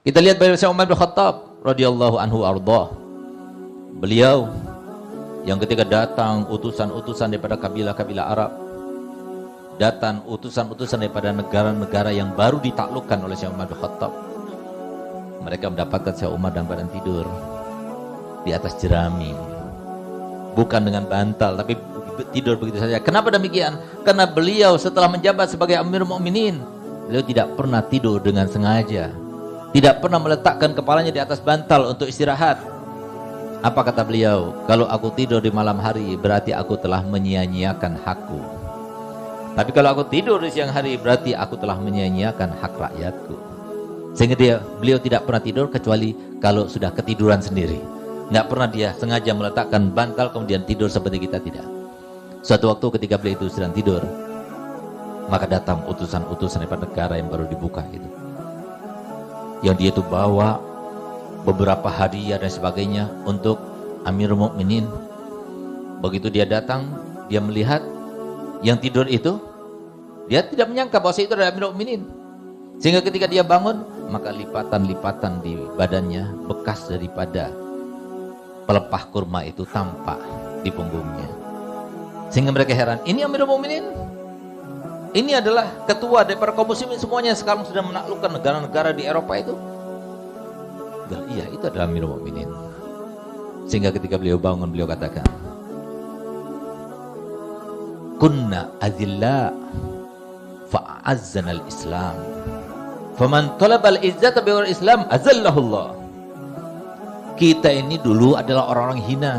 Kita lihat Sayyidina Umar bin Khattab radhiyallahu anhu ardhah. Beliau yang ketika datang utusan-utusan daripada kabilah-kabilah Arab, datang utusan-utusan daripada negara-negara yang baru ditaklukkan oleh Syekh Umar bin Khattab, mereka mendapatkan Syekh Umar dalam badan tidur di atas jerami, bukan dengan bantal, tapi tidur begitu saja. Kenapa demikian? Karena beliau setelah menjabat sebagai Amirul Mukminin, beliau tidak pernah tidur dengan sengaja, tidak pernah meletakkan kepalanya di atas bantal untuk istirahat. Apa kata beliau? Kalau aku tidur di malam hari, berarti aku telah menyia-nyiakan hakku. Tapi kalau aku tidur di siang hari, berarti aku telah menyia-nyiakan hak rakyatku. Sehingga beliau tidak pernah tidur kecuali kalau sudah ketiduran sendiri. Nggak pernah dia sengaja meletakkan bantal kemudian tidur seperti kita, tidak. Suatu waktu ketika beliau itu sedang tidur, maka datang utusan-utusan daripada negara yang baru dibuka itu, yang dia itu bawa beberapa hadiah dan sebagainya untuk Amirul Mukminin. Begitu dia datang, dia melihat yang tidur itu, dia tidak menyangka bahwa itu adalah Amirul Mukminin. Sehingga ketika dia bangun, maka lipatan-lipatan di badannya, bekas daripada pelepah kurma itu tampak di punggungnya. Sehingga mereka heran, ini Amirul Mukminin? Ini adalah ketua daripada kaum muslimin semuanya, sekarang sudah menaklukkan negara-negara di Eropa itu. Iya, itu adalah Amirul Mukminin. Sehingga ketika beliau bangun, beliau katakan, kunna azilla fa'azzana al-islam, faman talaba al-izzata biwar islam azallahullah. Kita ini dulu adalah orang-orang hina,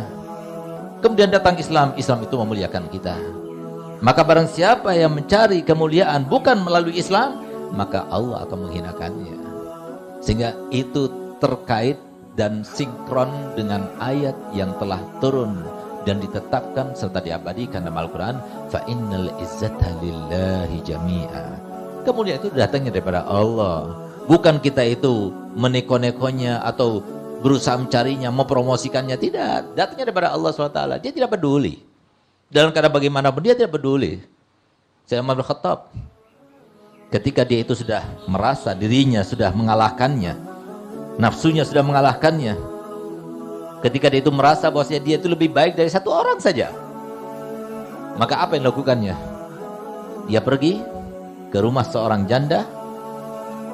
kemudian datang Islam, Islam itu memuliakan kita. Maka barang siapa yang mencari kemuliaan bukan melalui Islam, maka Allah akan menghinakannya. Sehingga itu terkait dan sinkron dengan ayat yang telah turun dan ditetapkan serta diabadikan dalam Al-Quran, fa innal izzata lillahi jami'a. Kemuliaan itu datangnya daripada Allah, bukan kita itu meneko-nekonya atau berusaha mencarinya, mempromosikannya, tidak. Datangnya daripada Allah SWT. Dia tidak peduli dalam keadaan bagaimanapun, dia tidak peduli. Saya Umar bin Khattab, ketika dia itu sudah merasa dirinya sudah mengalahkannya, nafsunya sudah mengalahkannya, ketika dia itu merasa bahwa dia itu lebih baik dari satu orang saja, maka apa yang dilakukannya? Dia pergi ke rumah seorang janda.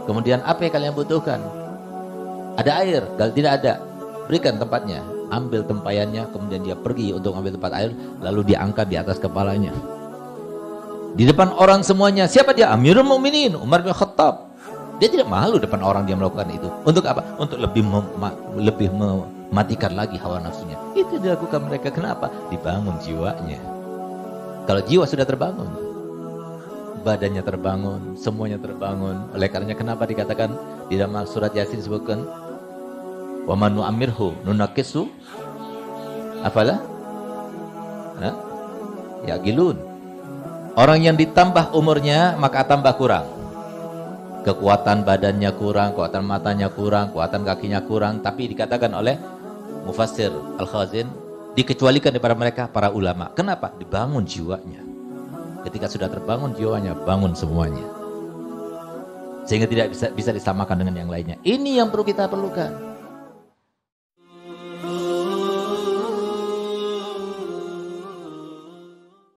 Kemudian apa yang kalian butuhkan? Ada air? Kalau tidak ada, berikan tempatnya. Ambil tempayannya, kemudian dia pergi untuk ambil tempat air, lalu diangkat di atas kepalanya. Di depan orang semuanya. Siapa dia? Amirul Mukminin Umar bin Khattab. Dia tidak malu depan orang dia melakukan itu. Untuk apa? Untuk lebih mematikan lagi hawa nafsunya. Itu dilakukan mereka. Kenapa? Dibangun jiwanya. Kalau jiwa sudah terbangun, badannya terbangun, semuanya terbangun. Oleh karenanya kenapa dikatakan di dalam surat Yasin disebutkan, wa man nu'ammirhu nunakisu afala ya gilun. Orang yang ditambah umurnya maka tambah kurang. Kekuatan badannya kurang, kekuatan matanya kurang, kekuatan kakinya kurang. Tapi dikatakan oleh Mufassir Al-Khazin, dikecualikan daripada mereka para ulama. Kenapa? Dibangun jiwanya. Ketika sudah terbangun jiwanya, bangun semuanya. Sehingga tidak bisa disamakan dengan yang lainnya. Ini yang perlu kita perlukan.